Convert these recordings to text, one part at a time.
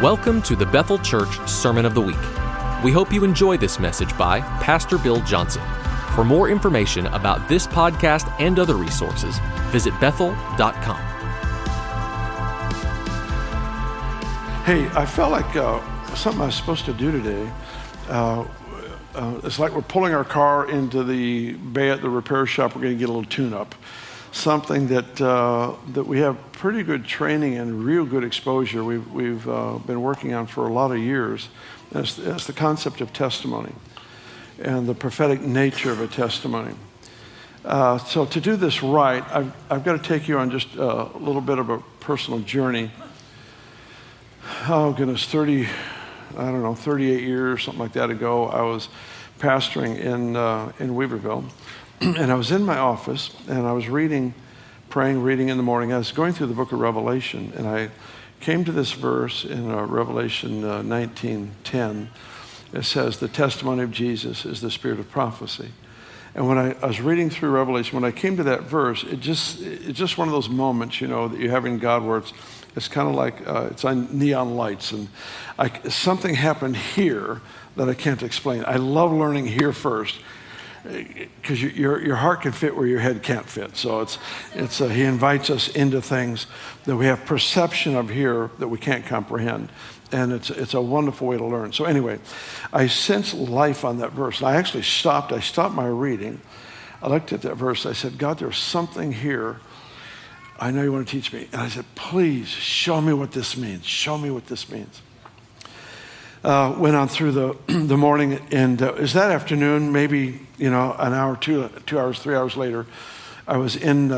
Welcome to the Bethel Church Sermon of the Week. We hope you enjoy this message by Pastor Bill Johnson. For more information about this podcast and other resources, visit bethel.com. Hey, I felt like something I was supposed to do today. It's like we're pulling our car into the bay at the repair shop. We're going to get a little tune-up. Something that we have pretty good training and real good exposure. We've been working on for a lot of years. That's the concept of testimony and the prophetic nature of a testimony. So to do this right, I've got to take you on just a little bit of a personal journey. Oh goodness, 38 years, something like that ago, I was pastoring in Weaverville. And I was in my office, and I was reading in the morning. I was going through the book of Revelation, and I came to this verse in Revelation 19:10. It says, "The testimony of Jesus is the spirit of prophecy." And when I was reading through Revelation, when I came to that verse, it's just one of those moments, that you have in God where it's kind of like it's on neon lights, and something happened here that I can't explain. I love learning here first, because your heart can fit where your head can't fit. So he invites us into things that we have perception of here that we can't comprehend. And it's a wonderful way to learn. So anyway, I sensed life on that verse. And I actually stopped my reading. I looked at that verse. I said, God, there's something here. I know you want to teach me. And I said, please show me what this means. Show me what this means. Went on through the morning, and it was that afternoon, maybe an hour, 2 hours, 3 hours later, I was in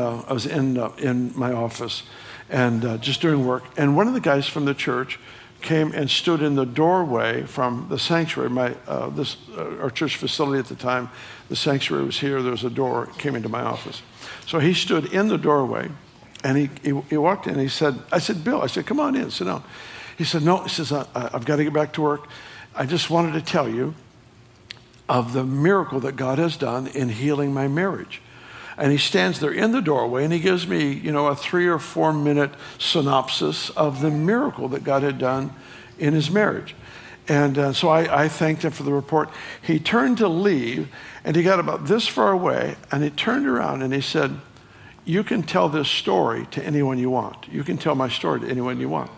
my office and just doing work. And one of the guys from the church came and stood in the doorway from the sanctuary. Our church facility at the time, the sanctuary was here. There was a door, came into my office. So he stood in the doorway, and he walked in. And I said, Bill, come on in, sit down. He said, no, he says, I've got to get back to work. I just wanted to tell you of the miracle that God has done in healing my marriage. And he stands there in the doorway, and he gives me, a 3 or 4 minute synopsis of the miracle that God had done in his marriage. And so I thanked him for the report. He turned to leave, and he got about this far away, and he turned around and he said, you can tell this story to anyone you want. You can tell my story to anyone you want.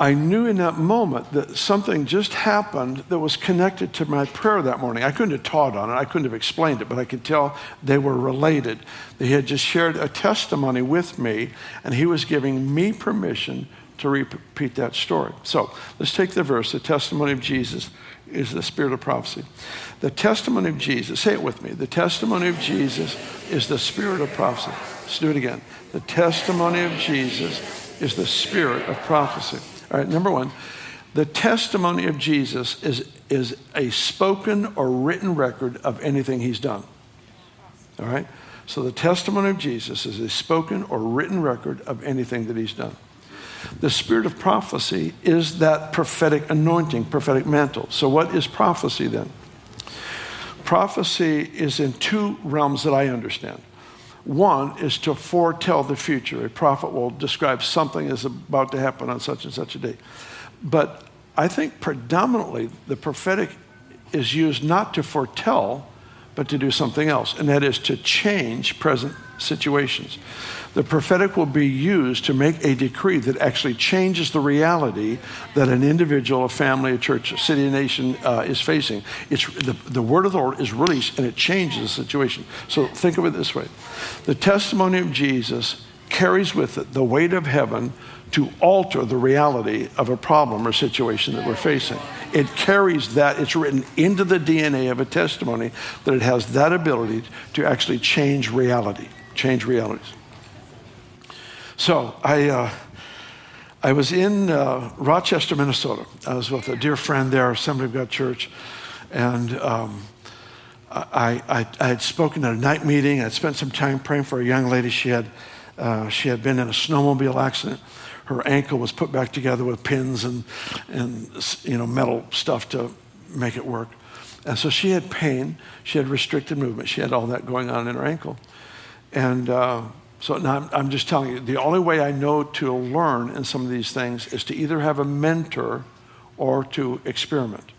I knew in that moment that something just happened that was connected to my prayer that morning. I couldn't have taught on it. I couldn't have explained it, but I could tell they were related. He had just shared a testimony with me, and he was giving me permission to repeat that story. So let's take the verse. The testimony of Jesus is the spirit of prophecy. The testimony of Jesus, say it with me. The testimony of Jesus is the spirit of prophecy. Let's do it again. The testimony of Jesus is the spirit of prophecy. All right, number one, the testimony of Jesus is a spoken or written record of anything he's done. All right? So the testimony of Jesus is a spoken or written record of anything that he's done. The spirit of prophecy is that prophetic anointing, prophetic mantle. So what is prophecy then? Prophecy is in 2 realms that I understand. One is to foretell the future. A prophet will describe something is about to happen on such and such a day. But I think predominantly the prophetic is used not to foretell, but to do something else, and that is to change present situations. The prophetic will be used to make a decree that actually changes the reality that an individual, a family, a church, a city, a nation is facing. It's the word of the Lord is released, and it changes the situation. So think of it this way. The testimony of Jesus carries with it the weight of heaven to alter the reality of a problem or situation that we're facing. It carries that. It's written into the DNA of a testimony that it has that ability to actually change reality, change realities. So I was in Rochester, Minnesota. I was with a dear friend there, Assembly of God Church, and I had spoken at a night meeting. I'd spent some time praying for a young lady. She had been in a snowmobile accident. Her ankle was put back together with pins and metal stuff to make it work. And so she had pain. She had restricted movement. She had all that going on in her ankle. And So now I'm just telling you, the only way I know to learn in some of these things is to either have a mentor or to experiment.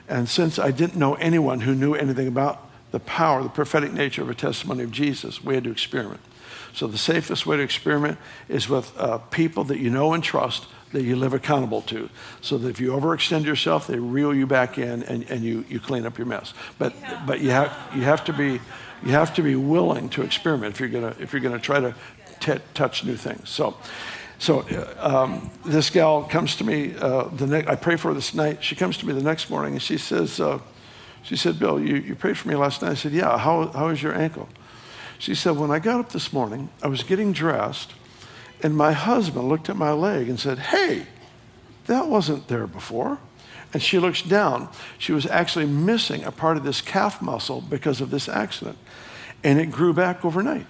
And since I didn't know anyone who knew anything about the power, the prophetic nature of a testimony of Jesus, we had to experiment. So the safest way to experiment is with people that you know and trust, that you live accountable to, so that if you overextend yourself, they reel you back in and you clean up your mess. But you have to be willing to experiment if you're gonna try to touch new things. So this gal comes to me I pray for her this night. She comes to me the next morning and she said, Bill, you prayed for me last night. I said, yeah. How is your ankle? She said, when I got up this morning, I was getting dressed. And my husband looked at my leg and said, hey, that wasn't there before. And she looks down. She was actually missing a part of this calf muscle because of this accident. And it grew back overnight.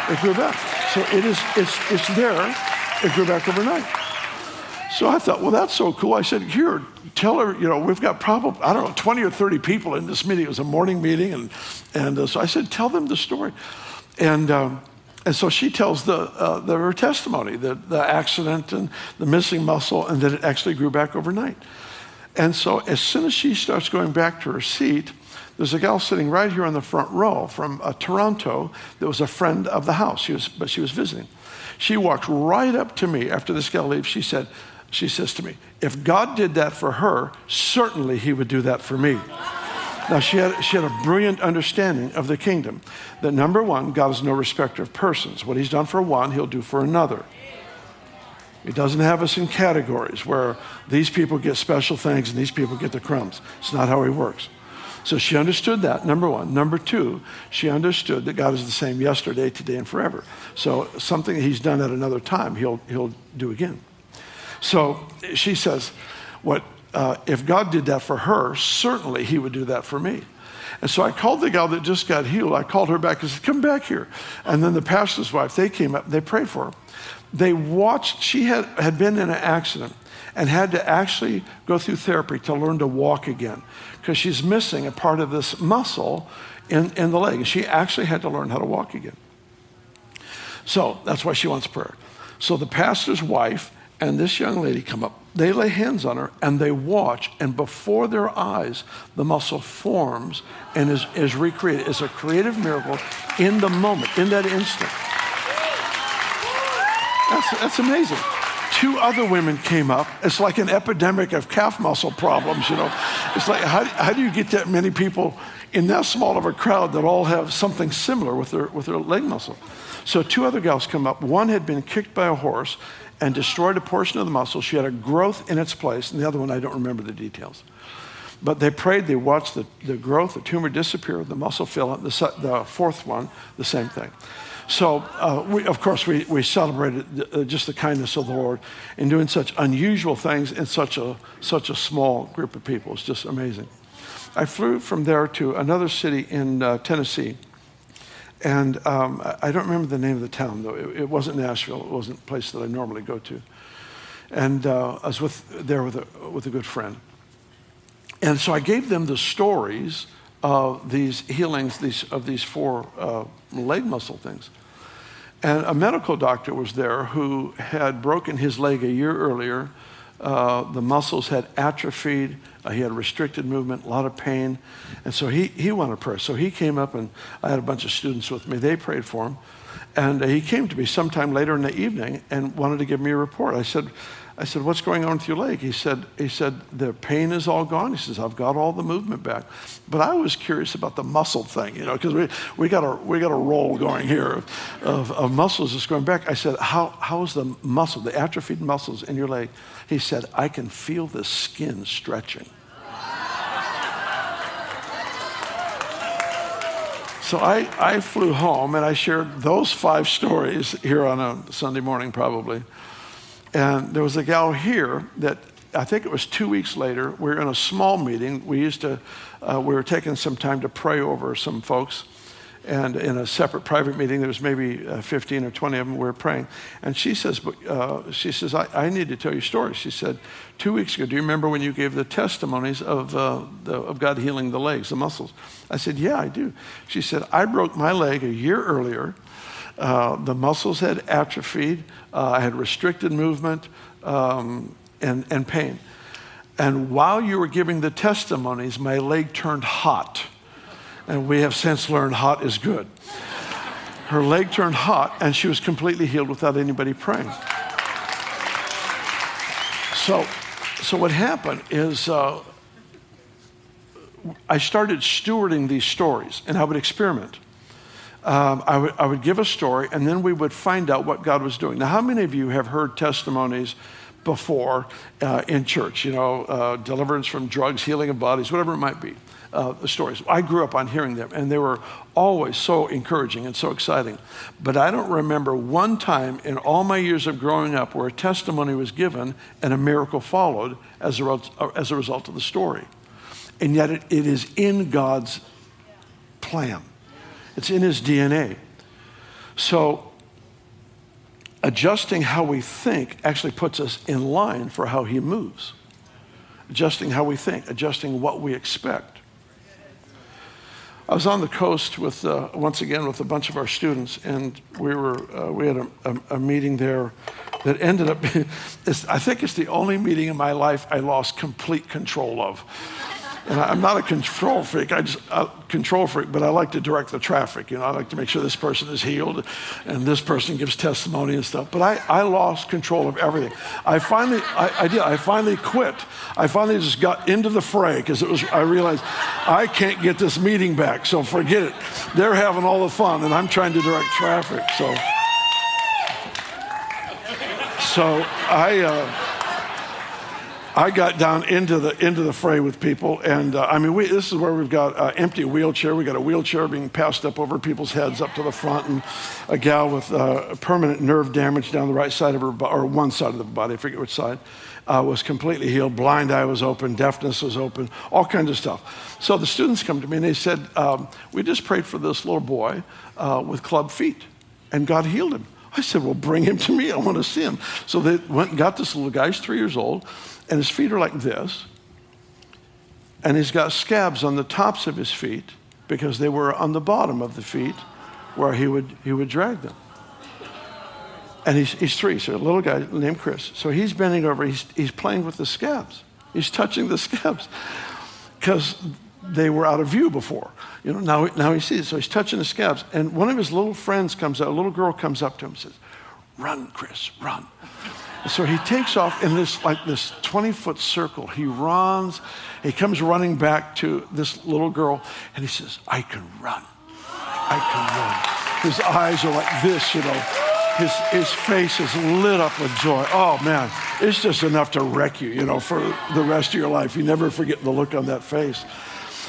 It grew back. So it's there. It grew back overnight. So I thought, well, that's so cool. I said, here, tell her, we've got probably, 20 or 30 people in this meeting. It was a morning meeting. And so I said, tell them the story. And so she tells her testimony, the accident and the missing muscle, and that it actually grew back overnight. And so as soon as she starts going back to her seat, there's a gal sitting right here on the front row from Toronto that was a friend of the house. But she was visiting. She walked right up to me after this gal leaves. She says to me, if God did that for her, certainly he would do that for me. Now, she had a brilliant understanding of the kingdom, that number one, God is no respecter of persons. What he's done for one, he'll do for another. He doesn't have us in categories where these people get special things and these people get the crumbs. It's not how he works. So she understood that, number one. Number two, she understood that God is the same yesterday, today, and forever. So something he's done at another time, he'll do again. So she says, if God did that for her, certainly he would do that for me. And so I called the gal that just got healed. I called her back and said, come back here. And then the pastor's wife, they came up, they prayed for her. They watched, she had been in an accident and had to actually go through therapy to learn to walk again because she's missing a part of this muscle in the leg. And she actually had to learn how to walk again. So that's why she wants prayer. So the pastor's wife and this young lady come up. They lay hands on her and they watch, and before their eyes, the muscle forms and is recreated. It's a creative miracle in the moment, in that instant. That's amazing. Two other women came up. It's like an epidemic of calf muscle problems, It's like, how do you get that many people in that small of a crowd that all have something similar with their leg muscle? So two other gals come up. One had been kicked by a horse and destroyed a portion of the muscle. She had a growth in its place, and the other one, I don't remember the details. But they prayed, they watched the growth, the tumor disappear, the muscle fill up. The fourth one, the same thing. So, we celebrated just the kindness of the Lord in doing such unusual things in such a small group of people. It's just amazing. I flew from there to another city in Tennessee. And I don't remember the name of the town, though. It wasn't Nashville. It wasn't a place that I normally go to. And I was there with a good friend. And so I gave them the stories of these healings, of these four leg muscle things. And a medical doctor was there who had broken his leg a year earlier. The muscles had atrophied. He had restricted movement, a lot of pain. And so he wanted prayer. So he came up, and I had a bunch of students with me. They prayed for him. And he came to me sometime later in the evening and wanted to give me a report. I said, what's going on with your leg? He said, the pain is all gone. He says, I've got all the movement back. But I was curious about the muscle thing, because we got a roll going here of muscles that's going back. I said, how is the muscle, the atrophied muscles in your leg? He said, I can feel the skin stretching. So I flew home and I shared those 5 stories here on a Sunday morning probably. And there was a gal here that I think it was 2 weeks later. We were in a small meeting. We were taking some time to pray over some folks. And in a separate private meeting, there was maybe 15 or 20 of them. We were praying. And she says, I need to tell you a story. She said, 2 weeks ago, do you remember when you gave the testimonies of God healing the legs, the muscles? I said, yeah, I do. She said, I broke my leg a year earlier. The muscles had atrophied. I had restricted movement and pain. And while you were giving the testimonies, my leg turned hot. And we have since learned hot is good. Her leg turned hot, and she was completely healed without anybody praying. So what happened is I started stewarding these stories, and I would experiment. I would give a story, and then we would find out what God was doing. Now, how many of you have heard testimonies before in church? Deliverance from drugs, healing of bodies, whatever it might be. The stories. I grew up on hearing them, and they were always so encouraging and so exciting. But I don't remember one time in all my years of growing up where a testimony was given and a miracle followed as a result of the story. And yet it is in God's plan. It's in his DNA. So adjusting how we think actually puts us in line for how he moves. Adjusting how we think, adjusting what we expect. I was on the coast with, once again, with a bunch of our students, and we had a meeting there that ended up, I think it's the only meeting in my life I lost complete control of. And I'm not a control freak, but I like to direct the traffic. I like to make sure this person is healed and this person gives testimony and stuff. But I lost control of everything. I finally quit. I finally just got into the fray because I realized I can't get this meeting back, so forget it. They're having all the fun and I'm trying to direct traffic. So I got down into the fray with people, and this is where we've got empty wheelchair. We got a wheelchair being passed up over people's heads up to the front, and a gal with permanent nerve damage down the right side of her or one side of the body, I forget which side, was completely healed. Blind eye was open, deafness was open, all kinds of stuff. So the students come to me and they said, "We just prayed for this little boy with club feet, and God healed him." I said, "Well, bring him to me. I want to see him." So they went and got this little guy. He's 3 years old. And his feet are like this, and he's got scabs on the tops of his feet because they were on the bottom of the feet where he would drag them. And he's 3, so a little guy named Chris. So he's bending over, he's playing with the scabs. He's touching the scabs because they were out of view before. Now he sees, so he's touching the scabs. And one of his little friends comes out, a little girl comes up to him and says, "Run, Chris, run." So he takes off in this 20-foot circle. He runs. He comes running back to this little girl, and he says, "I can run. I can run." His eyes are like this, His face is lit up with joy. Oh, man, it's just enough to wreck you, for the rest of your life. You never forget the look on that face.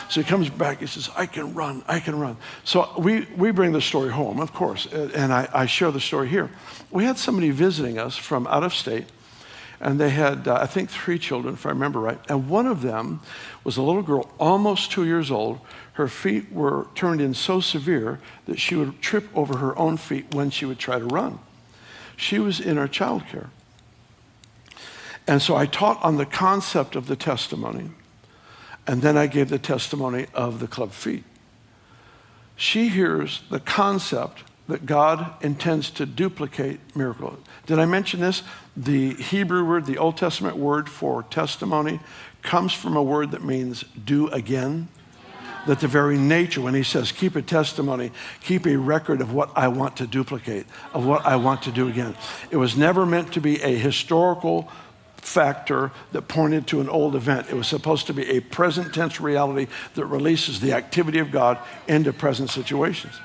So he comes back, he says, "I can run, I can run." So we bring the story home, of course, and I share the story here. We had somebody visiting us from out of state, and they had, I think, 3 children, if I remember right, and one of them was a little girl, almost 2 years old. Her feet were turned in so severe that she would trip over her own feet when she would try to run. She was in our childcare. And so I taught on the concept of the testimony. And then I gave the testimony of the club feet. She hears the concept that God intends to duplicate miracles. Did I mention this? The Hebrew word, the Old Testament word for testimony, comes from a word that means do again. That the very nature, when he says keep a testimony, keep a record of what I want to duplicate, of what I want to do again. It was never meant to be a historical factor that pointed to an old event. It was supposed to be a present tense reality that releases the activity of God into present situations.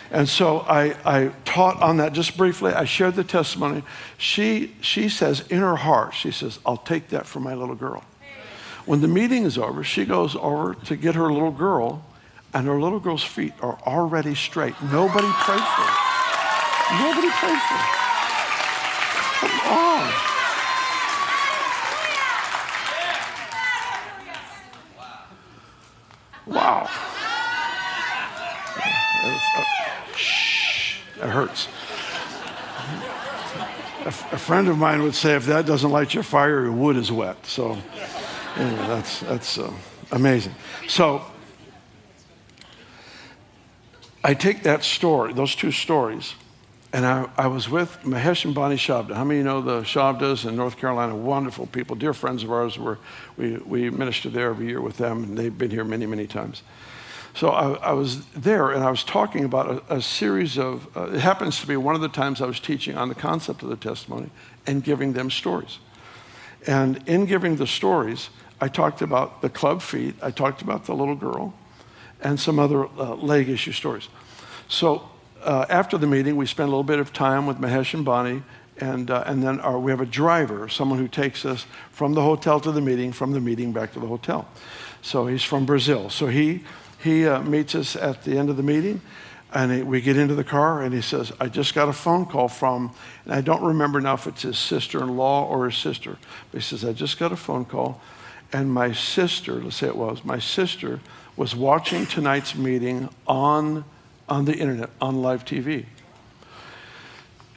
And so I taught on that just briefly. I shared the testimony. She says in her heart, she says, "I'll take that for my little girl." When the meeting is over, she goes over to get her little girl, and her little girl's feet are already straight. Nobody prayed for her. Nobody prayed for her. Come on. Wow. That hurts. A friend of mine would say, if that doesn't light your fire, your wood is wet. So anyway, that's amazing. So I take that story, those 2 stories, And I was with Mahesh and Bonnie Shabda. How many of you know the Shabdas in North Carolina? Wonderful people, dear friends of ours. We minister there every year with them, and they've been here many, many times. So I was there, and I was talking about a series of, it happens to be one of the times I was teaching on the concept of the testimony and giving them stories. And in giving the stories, I talked about the club feet, I talked about the little girl, and some other leg issue stories. So after the meeting, we spent a little bit of time with Mahesh and Bonnie, and then we have a driver, someone who takes us from the hotel to the meeting, from the meeting back to the hotel. So he's from Brazil. So he meets us at the end of the meeting, and we get into the car, and he says, I just got a phone call from, and I don't remember now if it's his sister-in-law or his sister, but he says, I just got a phone call, and my sister, let's say it was, my sister was watching tonight's meeting on the internet, on live TV.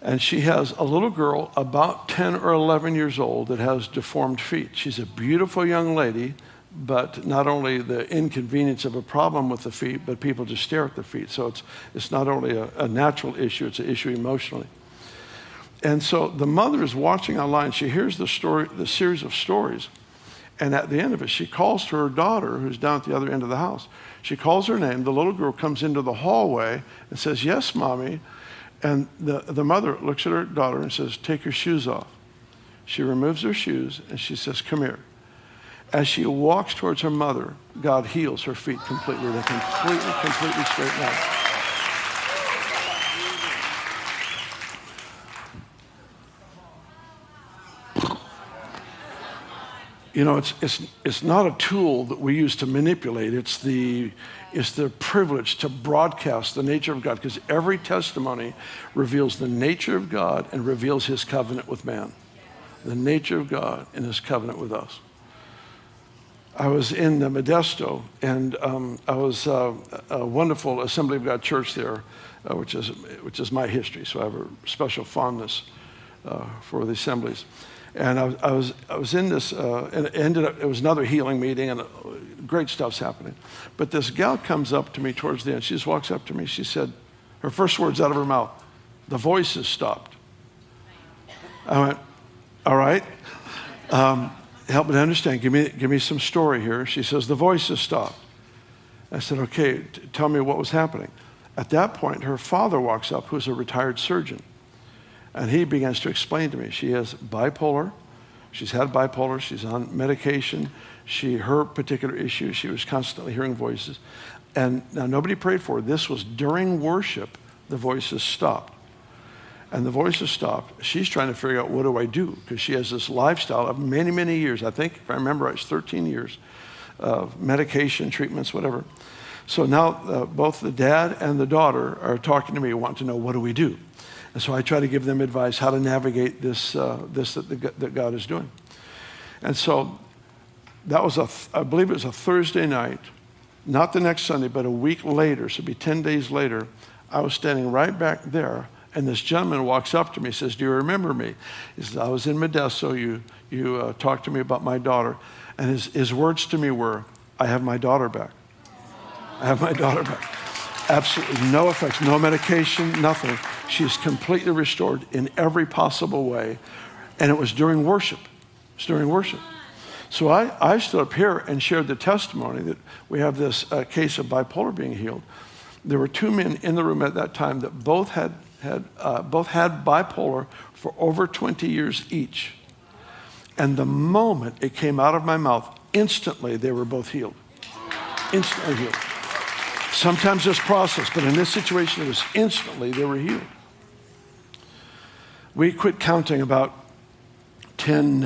And she has a little girl about 10 or 11 years old that has deformed feet. She's a beautiful young lady, but not only the inconvenience of a problem with the feet, but people just stare at the feet. So it's not only a natural issue, it's an issue emotionally. And so the mother is watching online. She hears the story, the series of stories. And at the end of it, she calls to her daughter, who's down at the other end of the house. She calls her name. The little girl comes into the hallway and says, yes, Mommy. And the mother looks at her daughter and says, take your shoes off. She removes her shoes and she says, come here. As she walks towards her mother, God heals her feet completely. They're completely straightened out. You know, it's not a tool that we use to manipulate. It's the privilege to broadcast the nature of God, because every testimony reveals the nature of God and reveals his covenant with man. The nature of God and his covenant with us. I was in Modesto, and I was a wonderful Assembly of God church there, which is my history. So I have a special fondness for the assemblies. And I was in this, and it was another healing meeting, and great stuff's happening. But this gal comes up to me towards the end. She just walks up to me. She said, her first words out of her mouth, the voice has stopped. I went, all right. Help me to understand. Give me some story here. She says, the voice has stopped. I said, okay, tell me what was happening. At that point, her father walks up, who's a retired surgeon. And he begins to explain to me, she has bipolar. She's had bipolar. She's on medication. Her particular issue, she was constantly hearing voices. And now nobody prayed for her. This was during worship, the voices stopped. And the voices stopped. She's trying to figure out, what do I do? Because she has this lifestyle of many, many years. I think, if I remember right, it's 13 years of medication, treatments, whatever. So now both the dad and the daughter are talking to me, want to know, what do we do? And so I try to give them advice how to navigate this that God is doing. And so that was I believe it was a Thursday night, not the next Sunday, but a week later, so it'd be 10 days later, I was standing right back there, and this gentleman walks up to me, says, do you remember me? He says, I was in Modesto, you talked to me about my daughter. And his words to me were, I have my daughter back. I have my daughter back. Absolutely no effects, no medication, nothing. She's completely restored in every possible way. And it was during worship. It was during worship. So I stood up here and shared the testimony that we have this case of bipolar being healed. There were two men in the room at that time that both had bipolar for over 20 years each. And the moment it came out of my mouth, instantly they were both healed. Instantly healed. Sometimes there's process, but in this situation, it was instantly they were healed. We quit counting about 10,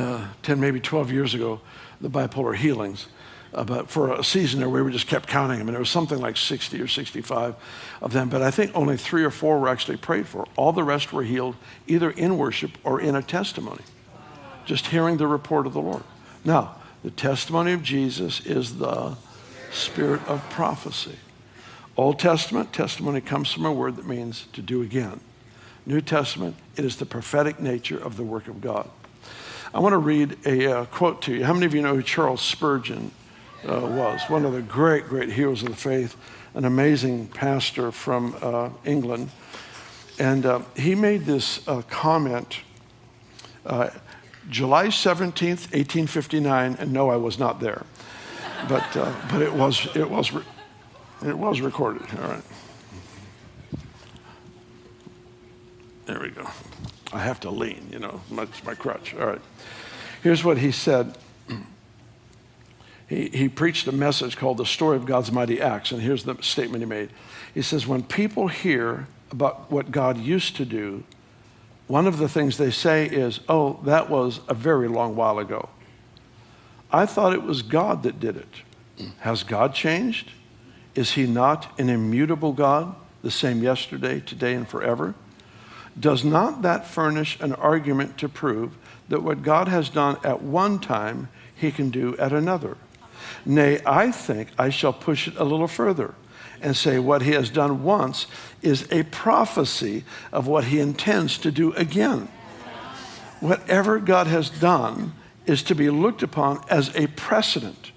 maybe 12 years ago, the bipolar healings. But for a season there, we just kept counting them, and there was something like 60 or 65 of them. But I think only 3 or 4 were actually prayed for. All the rest were healed, either in worship or in a testimony, just hearing the report of the Lord. Now, the testimony of Jesus is the spirit of prophecy. Old Testament, testimony comes from a word that means to do again. New Testament, it is the prophetic nature of the work of God. I want to read a quote to you. How many of you know who Charles Spurgeon was? One of the great, great heroes of the faith, an amazing pastor from England. And he made this comment July 17th, 1859, and no, I was not there. But it was recorded. All right. There we go. I have to lean, it's my crutch. All right. Here's what he said. He preached a message called The Story of God's Mighty Acts, and here's the statement he made. He says, when people hear about what God used to do, one of the things they say is, oh, that was a very long while ago. I thought it was God that did it. Has God changed? Is he not an immutable God, the same yesterday, today, and forever? Does not that furnish an argument to prove that what God has done at one time, he can do at another? Nay, I think I shall push it a little further and say what he has done once is a prophecy of what he intends to do again. Whatever God has done is to be looked upon as a precedent.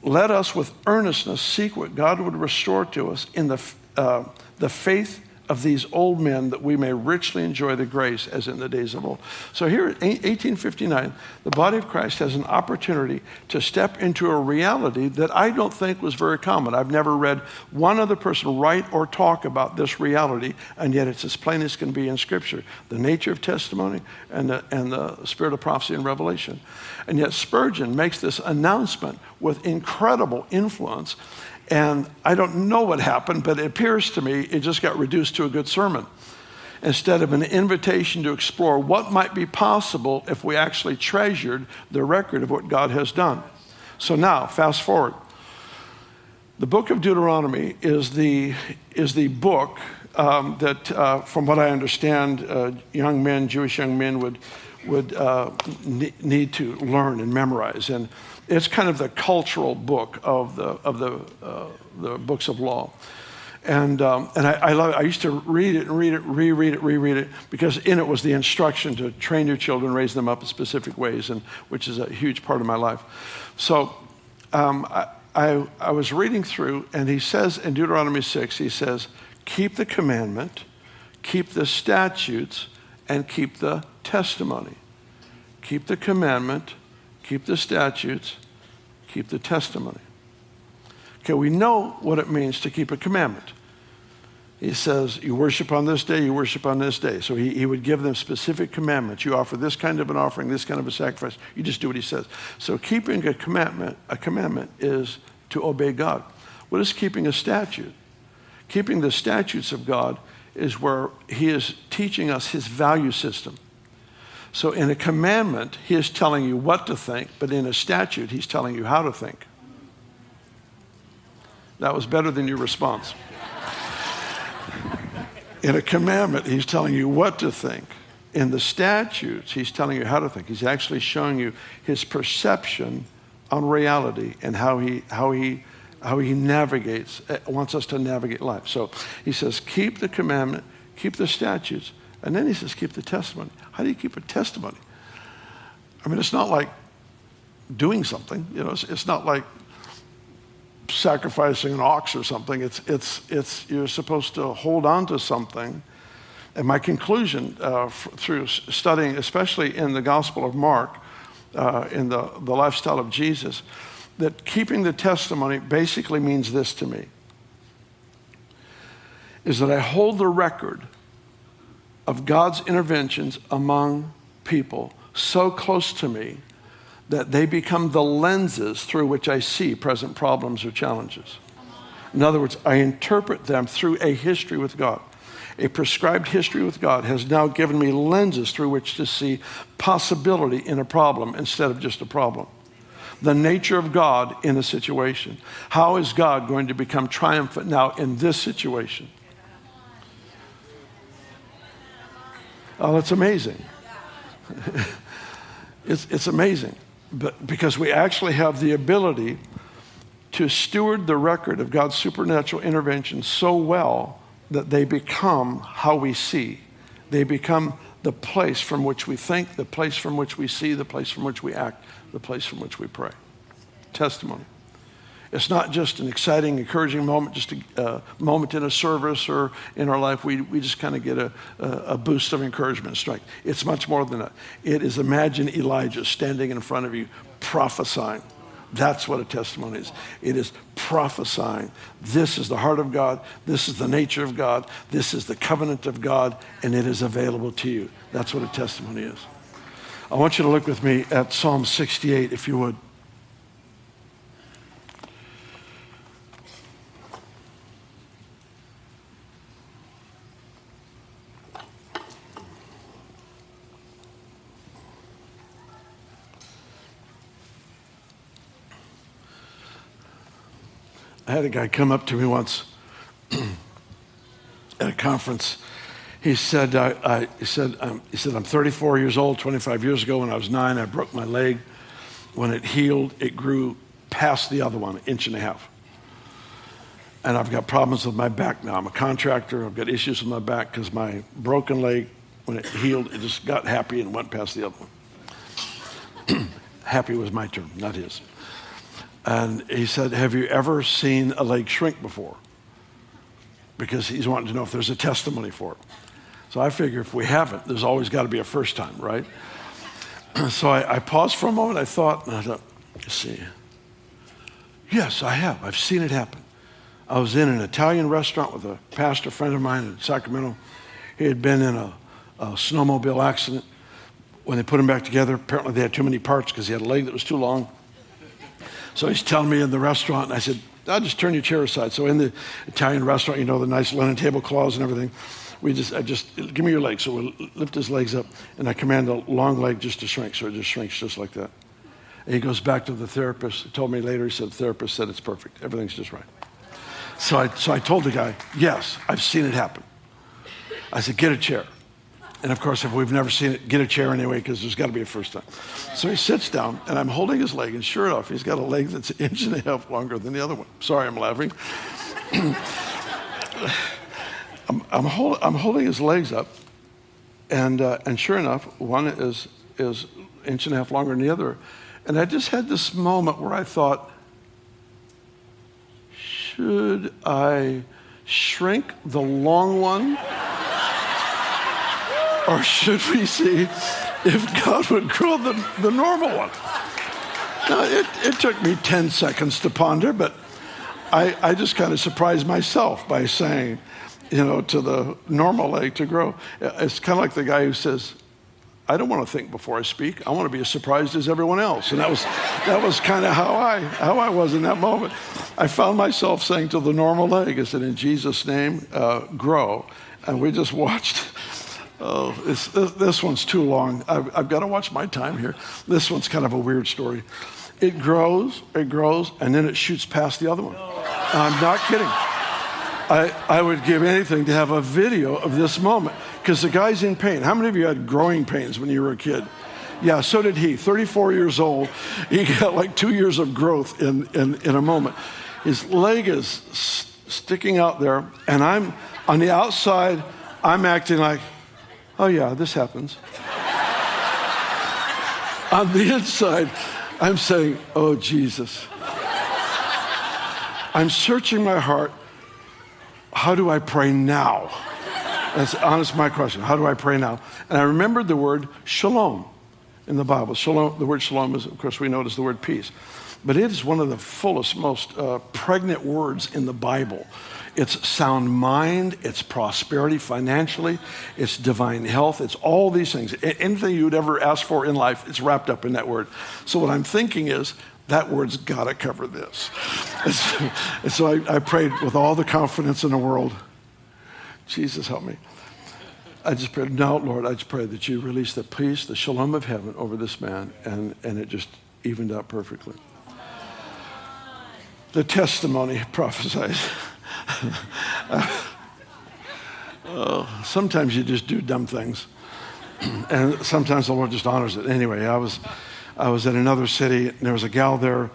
Let us with earnestness seek what God would restore to us in the faith of these old men, that we may richly enjoy the grace as in the days of old. So here in 1859, the body of Christ has an opportunity to step into a reality that I don't think was very common. I've never read one other person write or talk about this reality, and yet it's as plain as can be in Scripture. The nature of testimony and the spirit of prophecy and revelation. And yet Spurgeon makes this announcement with incredible influence. And I don't know what happened, but it appears to me it just got reduced to a good sermon instead of an invitation to explore what might be possible if we actually treasured the record of what God has done. So now, fast forward. The book of Deuteronomy is the book that, from what I understand, young men, Jewish young men would need to learn and memorize. And it's kind of the cultural book of the books of law. And I love it. I used to read it and reread it, because in it was the instruction to train your children, raise them up in specific ways, and which is a huge part of my life. So I was reading through, and he says in Deuteronomy 6, he says, keep the commandment, keep the statutes, and keep the testimony. Keep the commandment, keep the statutes, keep the testimony. Okay, we know what it means to keep a commandment. He says, you worship on this day, you worship on this day. So he would give them specific commandments. You offer this kind of an offering, this kind of a sacrifice. You just do what he says. So keeping a commandment is to obey God. What is keeping a statute? Keeping the statutes of God is where he is teaching us his value system. So in a commandment, he is telling you what to think, but in a statute, he's telling you how to think. That was better than your response. In a commandment, he's telling you what to think. In the statutes, he's telling you how to think. He's actually showing you his perception on reality and how he navigates, wants us to navigate life. So he says, keep the commandment, keep the statutes, and then he says, keep the testimony. How do you keep a testimony? I mean, it's not like doing something. It's not like sacrificing an ox or something. It's you're supposed to hold on to something. And my conclusion through studying, especially in the Gospel of Mark, in the lifestyle of Jesus, that keeping the testimony basically means this to me, is that I hold the record of God's interventions among people so close to me that they become the lenses through which I see present problems or challenges. In other words, I interpret them through a history with God. A prescribed history with God has now given me lenses through which to see possibility in a problem instead of just a problem. The nature of God in a situation. How is God going to become triumphant now in this situation? Oh, it's amazing. It's amazing. But because we actually have the ability to steward the record of God's supernatural intervention so well that they become how we see. They become the place from which we think, the place from which we see, the place from which we act, the place from which we pray. Testimony. It's not just an exciting, encouraging moment, just a moment in a service or in our life. We just kind of get a boost of encouragement and strength. It's much more than that. It is, imagine Elijah standing in front of you prophesying. That's what a testimony is. It is prophesying. This is the heart of God. This is the nature of God. This is the covenant of God, and it is available to you. That's what a testimony is. I want you to look with me at Psalm 68, if you would. I had a guy come up to me once at a conference. He said, I'm 34 years old. 25 years ago when I was 9, I broke my leg. When it healed, it grew past the other one, 1.5 inches. And I've got problems with my back now. I'm a contractor. I've got issues with my back because my broken leg, when it healed, it just got happy and went past the other one. Happy was my term, not his. And he said, have you ever seen a leg shrink before? Because he's wanting to know if there's a testimony for it. So I figure if we haven't, there's always got to be a first time, right? So I paused for a moment. I thought, let's see. Yes, I have. I've seen it happen. I was in an Italian restaurant with a pastor friend of mine in Sacramento. He had been in a snowmobile accident. When they put him back together, apparently they had too many parts because he had a leg that was too long. So he's telling me in the restaurant, and I said, I'll just turn your chair aside. So in the Italian restaurant, you know, the nice linen tablecloths and everything, I just give me your leg. So we'll lift his legs up, and I command the long leg just to shrink. So it just shrinks just like that. And he goes back to the therapist. He told me later, he said, the therapist said it's perfect. Everything's just right. So I told the guy, yes, I've seen it happen. I said, get a chair. And of course, if we've never seen it, get a chair anyway, because there's got to be a first time. So he sits down, and I'm holding his leg, and sure enough, he's got a leg that's 1.5 inches longer than the other one. Sorry, I'm laughing. I'm holding his legs up, and sure enough, one is 1.5 inches longer than the other. And I just had this moment where I thought, should I shrink the long one? Or should we see if God would grow the normal one? Now, it took me 10 seconds to ponder, but I just kind of surprised myself by saying, to the normal leg to grow. It's kind of like the guy who says, I don't want to think before I speak. I want to be as surprised as everyone else. And that was kind of how I was in that moment. I found myself saying to the normal leg, I said, in Jesus' name, grow. And we just watched. Oh, this one's too long. I've got to watch my time here. This one's kind of a weird story. It grows, and then it shoots past the other one. I'm not kidding. I would give anything to have a video of this moment, because the guy's in pain. How many of you had growing pains when you were a kid? Yeah, so did he. 34 years old. He got like 2 years of growth in a moment. His leg is sticking out there, and I'm on the outside, I'm acting like, oh yeah, this happens. On the inside, I'm saying, oh Jesus. I'm searching my heart. How do I pray now? That's honest my question. How do I pray now? And I remembered the word shalom in the Bible. Shalom, the word shalom is, of course, we know it as the word peace. But it is one of the fullest, most pregnant words in the Bible. It's sound mind, it's prosperity financially, it's divine health, it's all these things. Anything you would ever ask for in life, it's wrapped up in that word. So what I'm thinking is, that word's got to cover this. And so I prayed with all the confidence in the world, Jesus, help me. I just prayed, no, Lord, I just pray that you release the peace, the shalom of heaven over this man, and it just evened out perfectly. The testimony prophesies. Sometimes you just do dumb things, and sometimes the Lord just honors it. Anyway, I was at another city, and there was a gal there,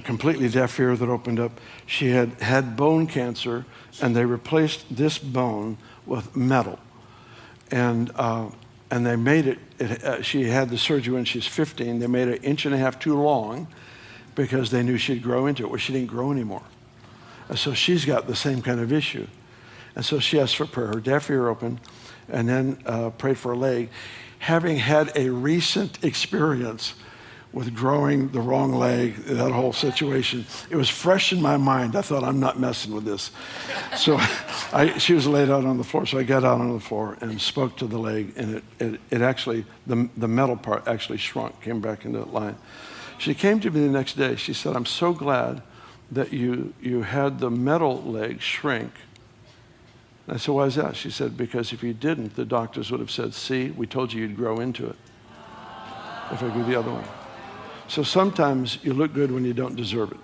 completely deaf ear that opened up. She had bone cancer, and they replaced this bone with metal, and they made it. She had the surgery when she's 15. They made it 1.5 inches too long, because they knew she'd grow into it. Well, she didn't grow anymore. And so she's got the same kind of issue. And so she asked for prayer, her deaf ear open, and then prayed for her leg, having had a recent experience with growing the wrong leg, that whole situation. It was fresh in my mind. I thought, I'm not messing with this. So she was laid out on the floor, so I got out on the floor and spoke to the leg, and it actually, the metal part actually shrunk, came back into line. She came to me the next day. She said, I'm so glad that you had the metal leg shrink. And I said, why is that? She said, because if you didn't, the doctors would have said, see, we told you you'd grow into it if I grew the other one. So sometimes you look good when you don't deserve it.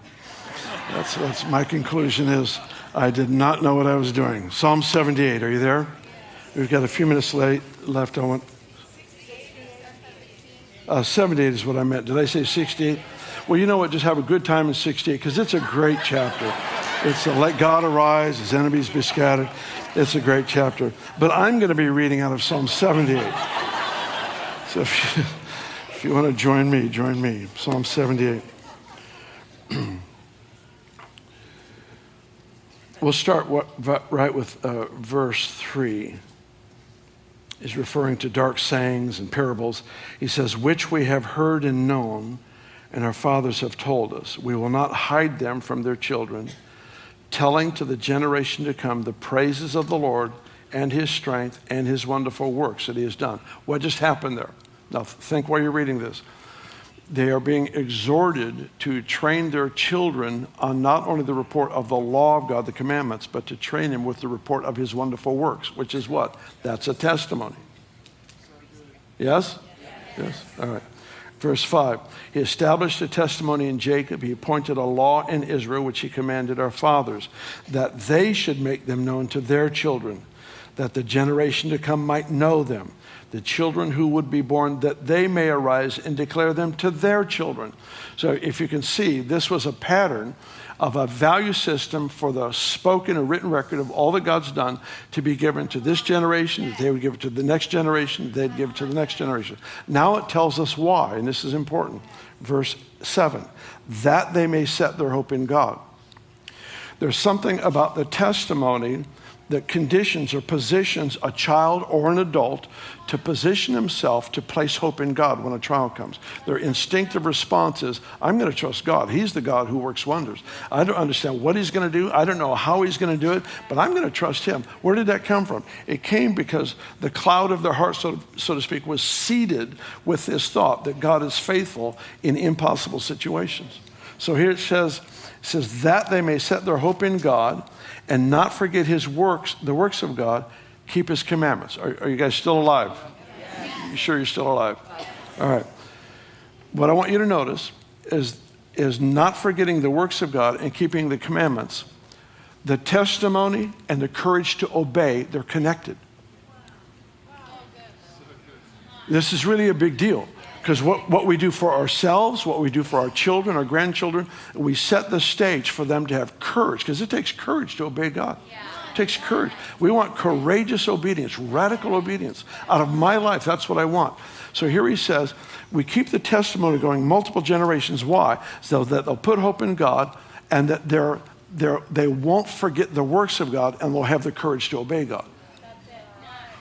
That's my conclusion is I did not know what I was doing. Psalm 78, are you there? We've got a few minutes left. I want 78 is what I meant. Did I say 68? Well, you know what? Just have a good time in 68 because it's a great chapter. It's a let God arise, his enemies be scattered. It's a great chapter. But I'm going to be reading out of Psalm 78. So if you want to join me. Psalm 78. We'll start right with verse 3. He's referring to dark sayings and parables. He says, which we have heard and known, and our fathers have told us. We will not hide them from their children, telling to the generation to come the praises of the Lord and his strength and his wonderful works that he has done. What just happened there? Now think while you're reading this. They are being exhorted to train their children on not only the report of the law of God, the commandments, but to train them with the report of his wonderful works, which is what? That's a testimony. Yes? Yes? All right. Verse 5, he established a testimony in Jacob. He appointed a law in Israel, which he commanded our fathers, that they should make them known to their children, that the generation to come might know them, the children who would be born, that they may arise and declare them to their children. So if you can see, this was a pattern of a value system for the spoken and written record of all that God's done to be given to this generation, that they would give it to the next generation, they'd give it to the next generation. Now it tells us why, and this is important. Verse 7, that they may set their hope in God. There's something about the testimony that conditions or positions a child or an adult to position himself to place hope in God when a trial comes. Their instinctive response is, I'm going to trust God. He's the God who works wonders. I don't understand what he's going to do. I don't know how he's going to do it, but I'm going to trust him. Where did that come from? It came because the cloud of their heart, so to speak, was seeded with this thought that God is faithful in impossible situations. So here it says that they may set their hope in God and not forget his works, the works of God, keep his commandments. Are you guys still alive? You sure you're still alive? All right. What I want you to notice is not forgetting the works of God and keeping the commandments. The testimony and the courage to obey, they're connected. This is really a big deal. Because what we do for ourselves, what we do for our children, our grandchildren, we set the stage for them to have courage, because it takes courage to obey God. It takes courage. We want courageous obedience, radical obedience. Out of my life, that's what I want. So here he says, we keep the testimony going multiple generations. Why? So that they'll put hope in God and that they won't forget the works of God and they'll have the courage to obey God.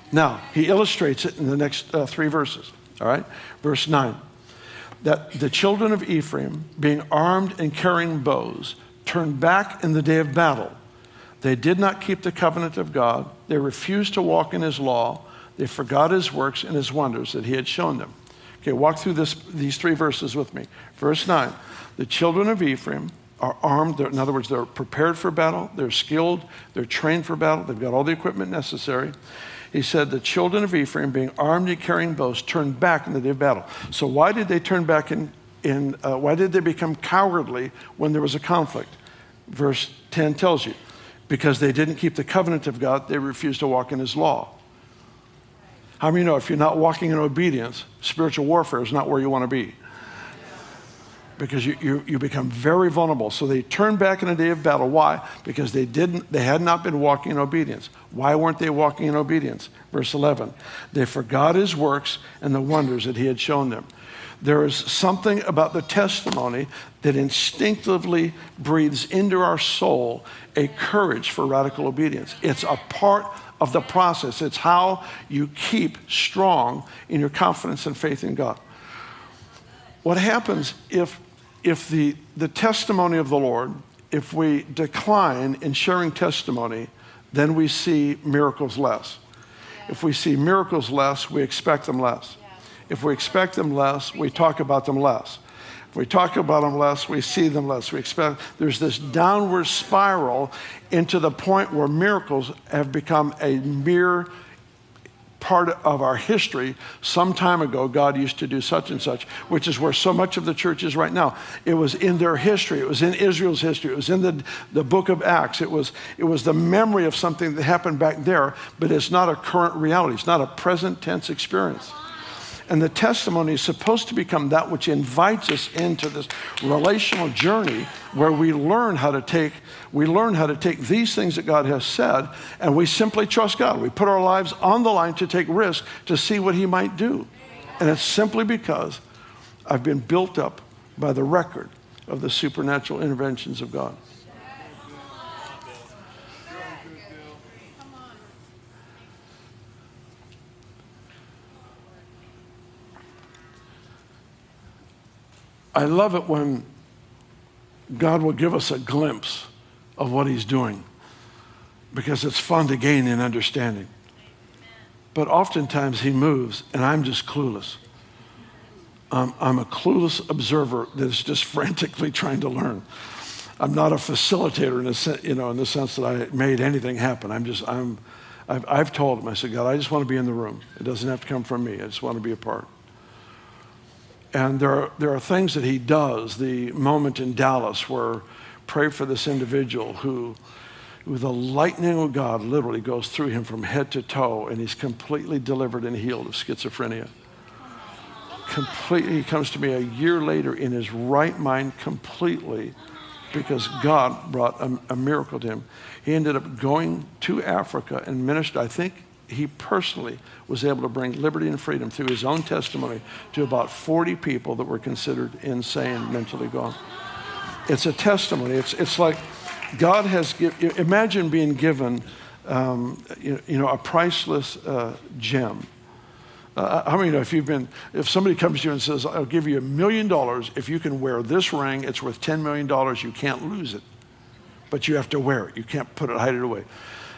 Now, he illustrates it in the next 3 verses. All right, verse 9, that the children of Ephraim, being armed and carrying bows, turned back in the day of battle. They did not keep the covenant of God. They refused to walk in his law. They forgot his works and his wonders that he had shown them. Okay, walk through these 3 verses with me. Verse 9, the children of Ephraim are armed. In other words, they're prepared for battle. They're skilled. They're trained for battle. They've got all the equipment necessary. He said, the children of Ephraim, being armed and carrying bows, turned back in the day of battle. So why did they turn back why did they become cowardly when there was a conflict? Verse 10 tells you, because they didn't keep the covenant of God, they refused to walk in his law. How many know if you're not walking in obedience, spiritual warfare is not where you want to be? because you become very vulnerable. So they turned back in the day of battle. Why? Because they had not been walking in obedience. Why weren't they walking in obedience? Verse 11, they forgot his works and the wonders that he had shown them. There is something about the testimony that instinctively breathes into our soul a courage for radical obedience. It's a part of the process. It's how you keep strong in your confidence and faith in God. What happens if the testimony of the Lord, if we decline in sharing testimony, then we see miracles less. If we see miracles less, we expect them less. If we expect them less, we talk about them less. If we talk about them less, we see them less. There's this downward spiral into the point where miracles have become a mere part of our history. Some time ago, God used to do such and such, which is where so much of the church is right now. It was in their history. It was in Israel's history. It was in the book of Acts. It was the memory of something that happened back there, but it's not a current reality. It's not a present tense experience. And the testimony is supposed to become that which invites us into this relational journey where we learn how to take these things that God has said, and we simply trust God. We put our lives on the line to take risk to see what he might do. And it's simply because I've been built up by the record of the supernatural interventions of God. I love it when God will give us a glimpse of what he's doing, because it's fun to gain in understanding. But oftentimes he moves and I'm just clueless. I'm a clueless observer that's just frantically trying to learn. I'm not a facilitator in the sense that I made anything happen. I've told him, I said, God, I just want to be in the room. It doesn't have to come from me. I just want to be a part. And there are things that he does. The moment in Dallas where pray for this individual who the lightning of God literally goes through him from head to toe, and he's completely delivered and healed of schizophrenia. Completely, he comes to me a year later in his right mind completely, because God brought a miracle to him. He ended up going to Africa and ministered. I think he personally was able to bring liberty and freedom through his own testimony to about 40 people that were considered insane, mentally gone. It's a testimony. It's like God has imagine being given, a priceless gem. How many know if somebody comes to you and says, I'll give you $1 million if you can wear this ring, it's worth $10 million, you can't lose it. But you have to wear it. You can't hide it away.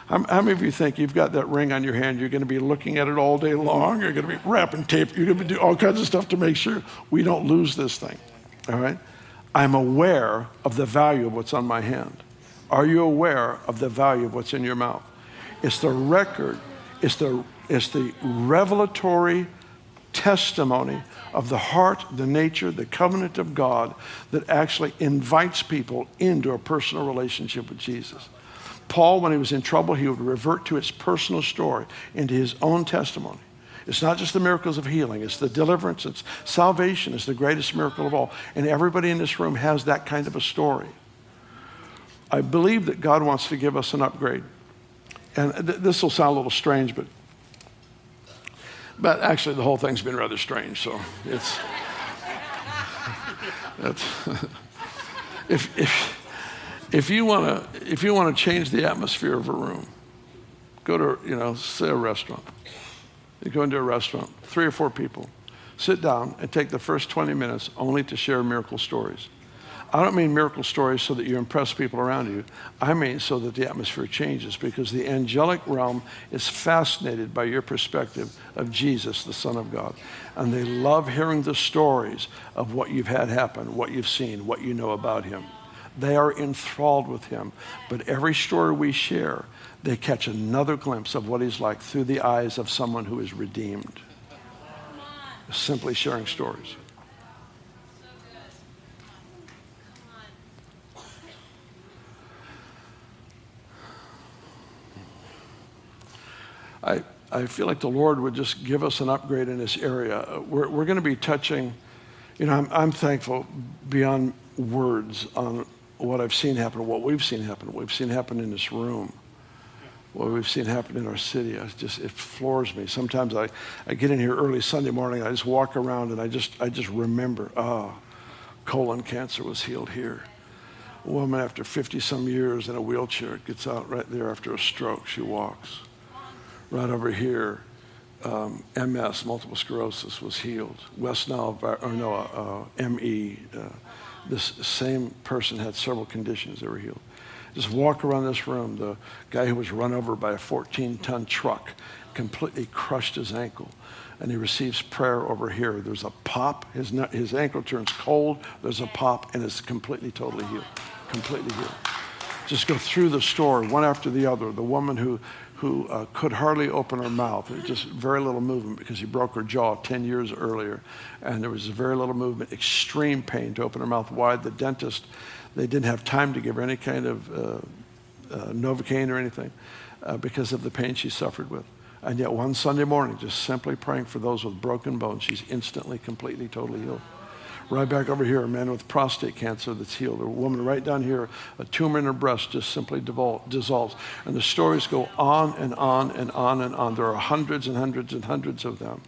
How many of you think you've got that ring on your hand, you're going to be looking at it all day long, you're going to be wrapping tape, you're going to do all kinds of stuff to make sure we don't lose this thing, all right? I'm aware of the value of what's on my hand. Are you aware of the value of what's in your mouth? It's the record, it's the revelatory testimony of the heart, the nature, the covenant of God that actually invites people into a personal relationship with Jesus. Paul, when he was in trouble, he would revert to his personal story, into his own testimony. It's not just the miracles of healing, it's the deliverance, it's salvation, it's the greatest miracle of all. And everybody in this room has that kind of a story. I believe that God wants to give us an upgrade. And this will sound a little strange, but actually the whole thing's been rather strange, so it's if you want to change the atmosphere of a room, go to say a restaurant. You go into a restaurant, 3 or 4 people, sit down and take the first 20 minutes only to share miracle stories. I don't mean miracle stories so that you impress people around you. I mean so that the atmosphere changes, because the angelic realm is fascinated by your perspective of Jesus, the Son of God. And they love hearing the stories of what you've had happen, what you've seen, what you know about him. They are enthralled with him. But every story we share, they catch another glimpse of what he's like through the eyes of someone who is redeemed. Simply sharing stories. I feel like the Lord would just give us an upgrade in this area. We're going to be touching, I'm thankful beyond words on what I've seen happen, what we've seen happen in this room, what we've seen happen in our city. It floors me. Sometimes I get in here early Sunday morning, I just walk around and I just remember, colon cancer was healed here. A woman after 50-some years in a wheelchair gets out right there after a stroke. She walks. Right over here, MS, multiple sclerosis, was healed. West Nile, ME. This same person had several conditions that were healed. Just walk around this room. The guy who was run over by a 14-ton truck completely crushed his ankle, and he receives prayer over here. There's a pop. His ankle turns cold. There's a pop, and it's completely, totally healed. Completely healed. Just go through the store, one after the other. The woman who could hardly open her mouth. Just very little movement because he broke her jaw 10 years earlier. And there was very little movement, extreme pain to open her mouth wide. The dentist, they didn't have time to give her any kind of Novocaine or anything because of the pain she suffered with. And yet one Sunday morning, just simply praying for those with broken bones, she's instantly, completely, totally healed. Right back over here, a man with prostate cancer that's healed. A woman right down here, a tumor in her breast just simply dissolves. And the stories go on and on and on and on. There are hundreds and hundreds and hundreds of them.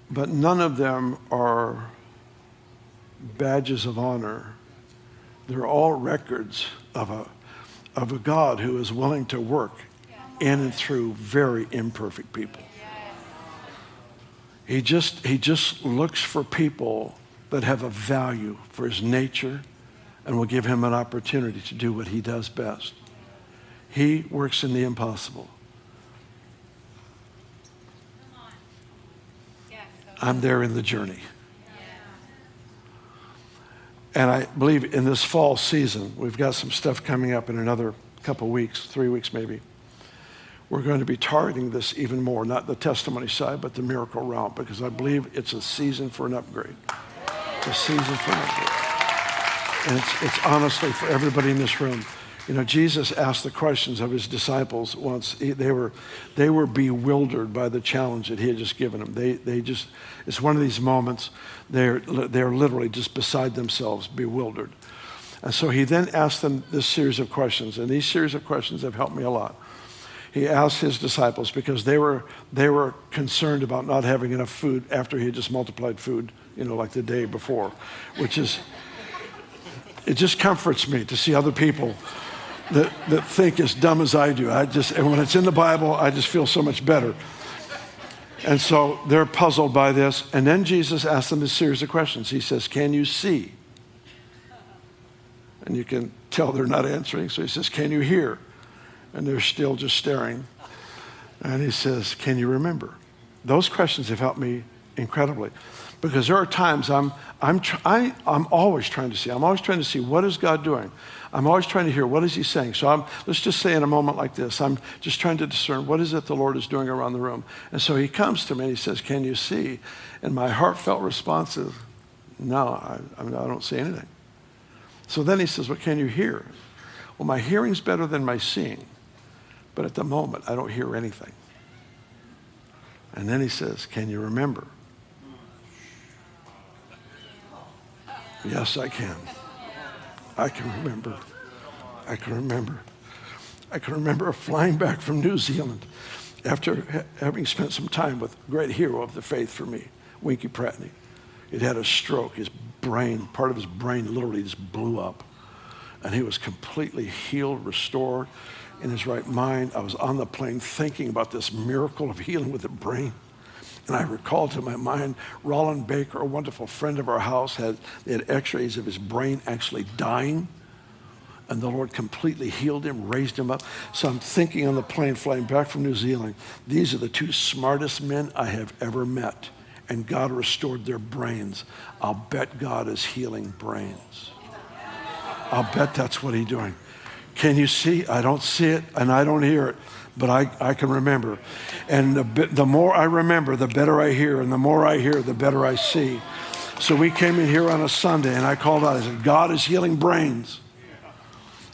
But none of them are badges of honor. They're all records of a God who is willing to work in and through very imperfect people. He just looks for people that have a value for his nature and will give him an opportunity to do what he does best. He works in the impossible. I'm there in the journey. And I believe in this fall season, we've got some stuff coming up in another couple weeks, 3 weeks maybe. We're going to be targeting this even more, not the testimony side, but the miracle realm, because I believe it's a season for an upgrade. It's a season for an upgrade. And it's honestly for everybody in this room. Jesus asked the questions of his disciples once. They were bewildered by the challenge that he had just given them. It's one of these moments, they're literally just beside themselves, bewildered. And so he then asked them this series of questions, and these series of questions have helped me a lot. He asked his disciples because they were concerned about not having enough food after he had just multiplied food, like the day before, it just comforts me to see other people that think as dumb as I do. And when it's in the Bible, I just feel so much better. And so they're puzzled by this. And then Jesus asked them this series of questions. He says, "Can you see?" And you can tell they're not answering. So he says, "Can you hear?" And they're still just staring. And he says, "Can you remember?" Those questions have helped me incredibly, because there are times I'm always trying to see. I'm always trying to see, what is God doing? I'm always trying to hear, what is he saying? So let's just say in a moment like this, I'm just trying to discern what is it the Lord is doing around the room. And so he comes to me and he says, "Can you see?" And my heartfelt response is, "No, I don't see anything." So then he says, "Well, can you hear?" Well, my hearing's better than my seeing. But at the moment, I don't hear anything. And then he says, "Can you remember?" Yes, I can. I can remember. I can remember. I can remember flying back from New Zealand after having spent some time with a great hero of the faith for me, Winky Pratney. He'd had a stroke. His brain, part of his brain literally just blew up. And he was completely healed, restored, in his right mind. I was on the plane thinking about this miracle of healing with the brain. And I recalled to my mind, Roland Baker, a wonderful friend of our house, had x-rays of his brain actually dying. And the Lord completely healed him, raised him up. So I'm thinking on the plane flying back from New Zealand, these are the two smartest men I have ever met. And God restored their brains. I'll bet God is healing brains. I'll bet that's what he's doing. Can you see? I don't see it and I don't hear it, but I can remember. And the more I remember, the better I hear. And the more I hear, the better I see. So we came in here on a Sunday and I called out, I said, "God is healing brains."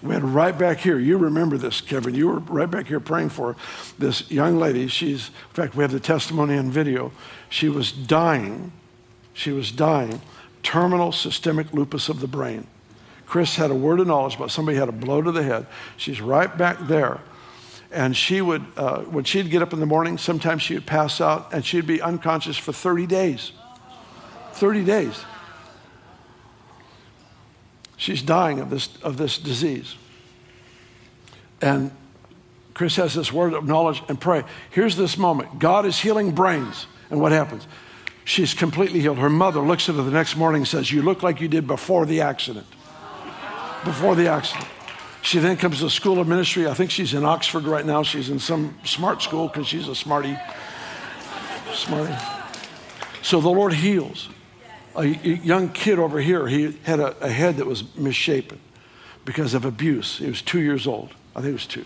We had right back here. You remember this, Kevin. You were right back here praying for this young lady. In fact, we have the testimony on video. She was dying. She was dying, terminal systemic lupus of the brain. Chris had a word of knowledge about somebody had a blow to the head. She's right back there. And she would, when she'd get up in the morning, sometimes she would pass out and she'd be unconscious for 30 days. 30 days. She's dying of this disease. And Chris has this word of knowledge and pray. Here's this moment. God is healing brains. And what happens? She's completely healed. Her mother looks at her the next morning and says, you look like you did before the accident. Before the accident. She then comes to the school of ministry. I think she's in Oxford right now. She's in some smart school because she's a smarty. So the Lord heals. A young kid over here, he had a head that was misshapen because of abuse. He was 2 years old. I think it was 2.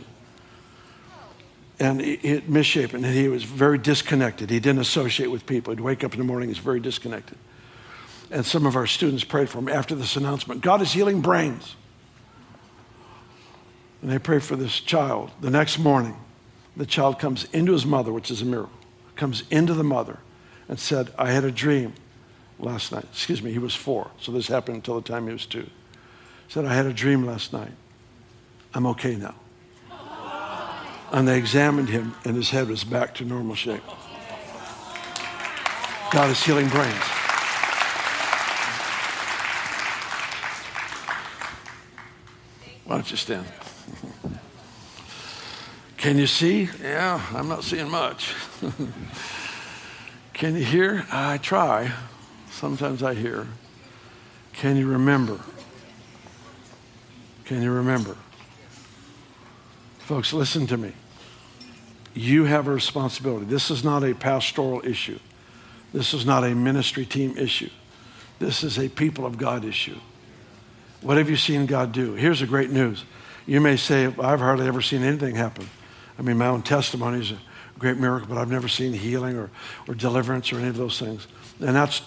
And it misshapen, and he was very disconnected. He didn't associate with people. He'd wake up in the morning, he's very disconnected. And some of our students prayed for him after this announcement. God is healing brains. And they prayed for this child. The next morning, the child comes into his mother, which is a miracle, comes into the mother and said, I had a dream last night. Excuse me, he was 4, so this happened until the time he was 2. He said, I had a dream last night. I'm okay now. And they examined him, and his head was back to normal shape. God is healing brains. Why don't you stand? Can you see? Yeah, I'm not seeing much. Can you hear? I try. Sometimes I hear. Can you remember? Can you remember? Folks, listen to me. You have a responsibility. This is not a pastoral issue. This is not a ministry team issue. This is a people of God issue. What have you seen God do? Here's the great news. You may say, I've hardly ever seen anything happen. I mean, my own testimony is a great miracle, but I've never seen healing or deliverance or any of those things. And that's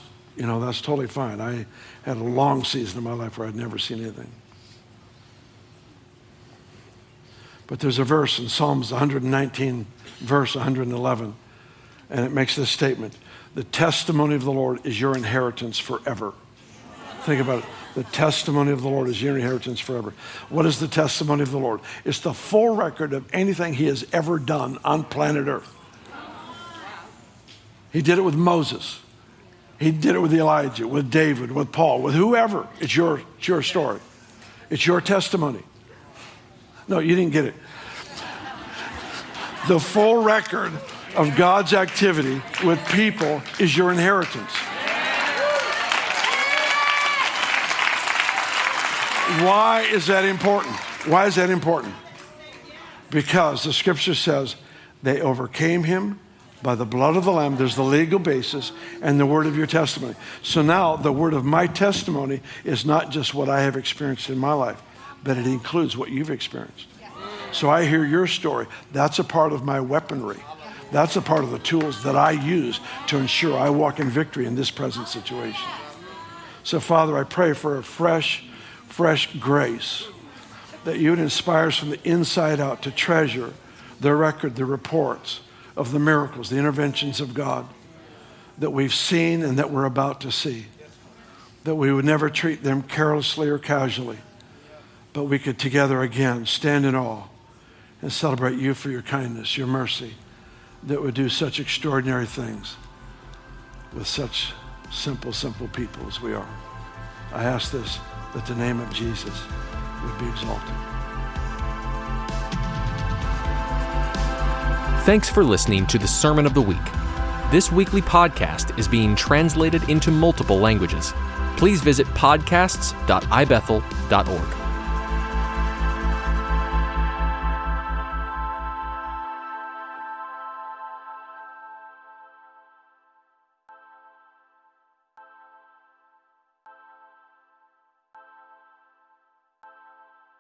totally fine. I had a long season of my life where I'd never seen anything. But there's a verse in Psalms 119, verse 111, and it makes this statement. The testimony of the Lord is your inheritance forever. Think about it. The testimony of the Lord is your inheritance forever. What is the testimony of the Lord? It's the full record of anything he has ever done on planet Earth. He did it with Moses. He did it with Elijah, with David, with Paul, with whoever. It's your story. It's your testimony. No, you didn't get it. The full record of God's activity with people is your inheritance. Why is that important? Why is that important? Because the scripture says they overcame him by the blood of the Lamb. There's the legal basis and the word of your testimony. So now the word of my testimony is not just what I have experienced in my life, but it includes what you've experienced. So I hear your story. That's a part of my weaponry. That's a part of the tools that I use to ensure I walk in victory in this present situation. So Father, I pray for a fresh grace that you would inspire us from the inside out to treasure the record, the reports of the miracles, the interventions of God that we've seen and that we're about to see. That we would never treat them carelessly or casually, but we could together again stand in awe and celebrate you for your kindness, your mercy, that would do such extraordinary things with such simple people as we are. I ask this, that the name of Jesus would be exalted. Thanks for listening to the Sermon of the Week. This weekly podcast is being translated into multiple languages. Please visit podcasts.ibethel.org.